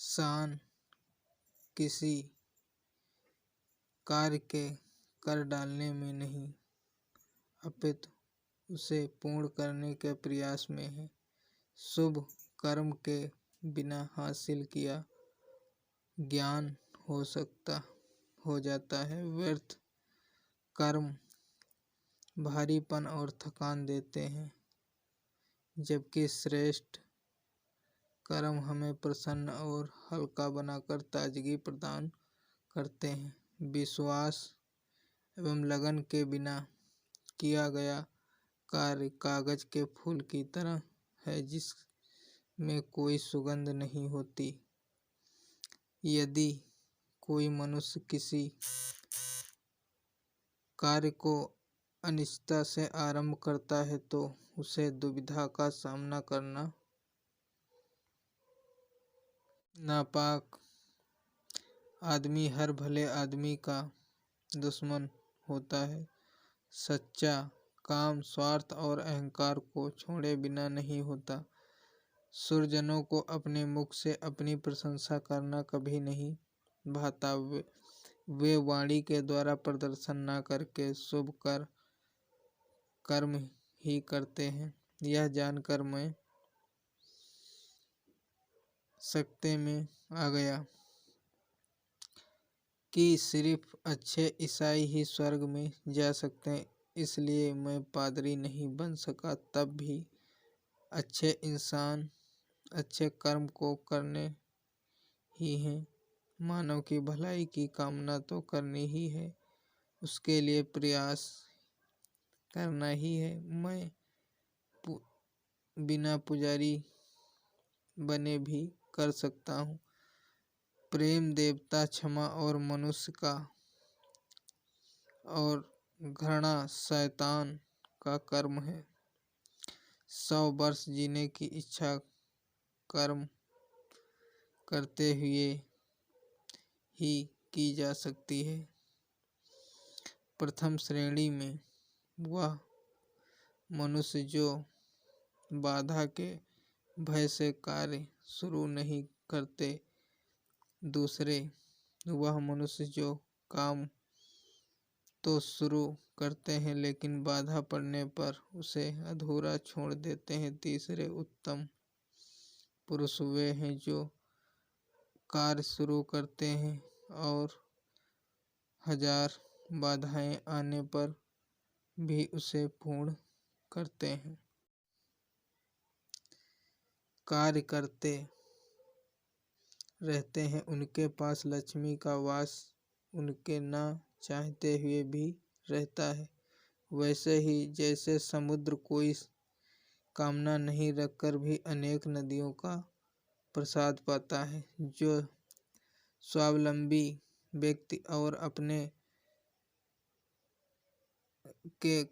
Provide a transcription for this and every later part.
शान किसी कार्य के कर डालने में नहीं, अपितु उसे पूर्ण करने के प्रयास में है। शुभ कर्म के बिना हासिल किया ज्ञान हो जाता है। व्यर्थ कर्म भारीपन और थकान देते हैं, जबकि श्रेष्ठ कर्म हमें प्रसन्न और हल्का बनाकर ताजगी प्रदान करते हैं। विश्वास एवं लगन के बिना किया गया कार्य कागज के फूल की तरह है, जिसमें कोई सुगंध नहीं होती। यदि कोई मनुष्य किसी कार्य को अनिश्चितता से आरंभ करता है तो उसे दुविधा का सामना करना नापाक। आदमी हर भले आदमी का दुश्मन होता है। सच्चा काम स्वार्थ और अहंकार को छोड़े बिना नहीं होता। सुरजनों को अपने मुख से अपनी प्रशंसा करना कभी नहीं भाता। वे वाणी के द्वारा प्रदर्शन न करके शुभ कर्म ही करते हैं। यह जानकर मैं सकते में आ गया कि सिर्फ अच्छे ईसाई ही स्वर्ग में जा सकते हैं, इसलिए मैं पादरी नहीं बन सका। तब भी अच्छे इंसान अच्छे कर्म को करने ही हैं। मानव की भलाई की कामना तो करनी ही है, उसके लिए प्रयास करना ही है। मैं बिना पुजारी बने भी कर सकता हूँ। प्रेम देवता, क्षमा और मनुष्य का, और घृणा शैतान का कर्म है। 100 वर्ष जीने की इच्छा कर्म करते हुए ही की जा सकती है। प्रथम श्रेणी में वह मनुष्य जो बाधा के भय से कार्य शुरू नहीं करते। दूसरे वह मनुष्य जो काम तो शुरू करते हैं लेकिन बाधा पड़ने पर उसे अधूरा छोड़ देते हैं। तीसरे उत्तम पुरुष वे हैं जो कार्य शुरू करते हैं और 1000 बाधाएं आने पर भी उसे पूर्ण करते हैं। कार्य करते रहते हैं, उनके पास लक्ष्मी का वास उनके न चाहते हुए भी रहता है। वैसे ही जैसे समुद्र कोई कामना नहीं रखकर भी अनेक नदियों का प्रसाद पाता है। जो स्वावलंबी व्यक्ति और अपने के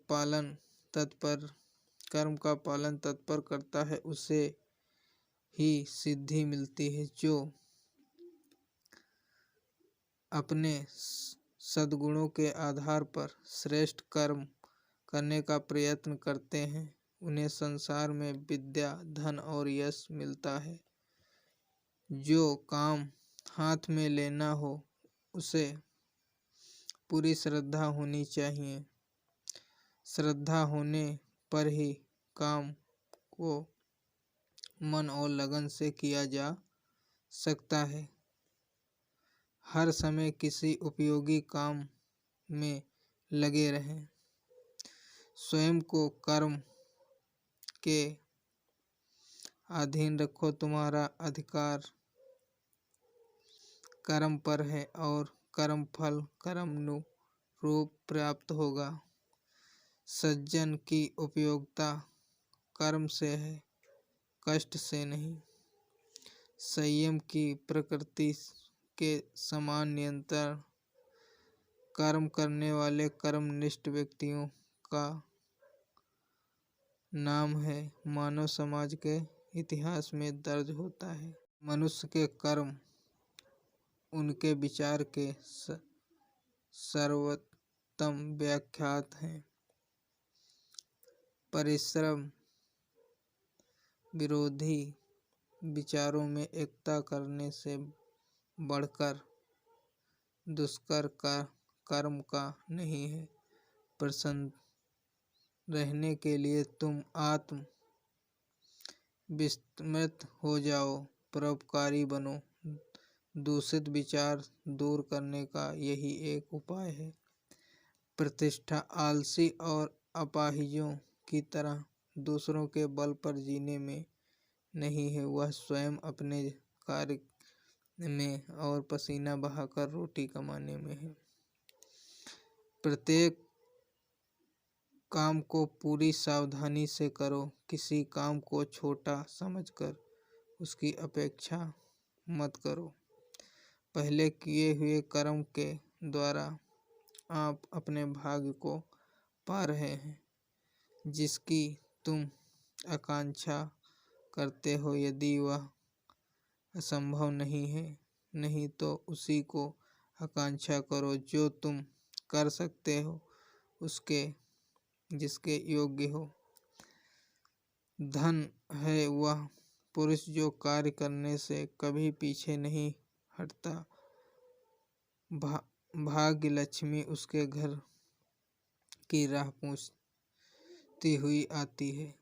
कर्म का पालन तत्पर करता है, उसे ही सिद्धि मिलती है। जो अपने सद्गुणों के आधार पर श्रेष्ठ कर्म करने का प्रयत्न करते हैं, उन्हें संसार में विद्या, धन और यश मिलता है। जो काम हाथ में लेना हो उसे पूरी श्रद्धा होनी चाहिए। श्रद्धा होने पर ही काम को मन और लगन से किया जा सकता है। हर समय किसी उपयोगी काम में लगे रहें। स्वयं को कर्म के अधीन रखो। तुम्हारा अधिकार कर्म पर है और कर्म फल कर्मानुरूप प्राप्त होगा। सज्जन की उपयोगिता कर्म से है, कष्ट से नहीं। संयम की प्रकृति के समान नियंत्रण कर्म करने वाले कर्मनिष्ठ व्यक्तियों का नाम है, मानव समाज के इतिहास में दर्ज होता है। मनुष्य के कर्म उनके विचार के सर्वोत्तम व्याख्यात हैं। परिश्रम विरोधी विचारों में एकता करने से बढ़कर दुष्कर का कर्म का नहीं है। प्रसन्न रहने के लिए तुम आत्म विस्मृत हो जाओ, परोपकारी बनो। दूषित विचार दूर करने का यही एक उपाय है। प्रतिष्ठा आलसी और अपाहिजों की तरह दूसरों के बल पर जीने में नहीं है, वह स्वयं अपने कार्य में और पसीना बहाकर रोटी कमाने में है। प्रत्येक काम को पूरी सावधानी से करो, किसी काम को छोटा समझकर उसकी अपेक्षा मत करो। पहले किए हुए कर्म के द्वारा आप अपने भाग्य को पा रहे हैं, जिसकी तुम आकांक्षा करते हो। यदि वह असंभव नहीं है, नहीं तो उसी को आकांक्षा करो जो तुम कर सकते हो, उसके जिसके योग्य हो। धन है वह पुरुष जो कार्य करने से कभी पीछे नहीं हटता। भाग्य लक्ष्मी उसके घर की राह पूछती हुई आती है।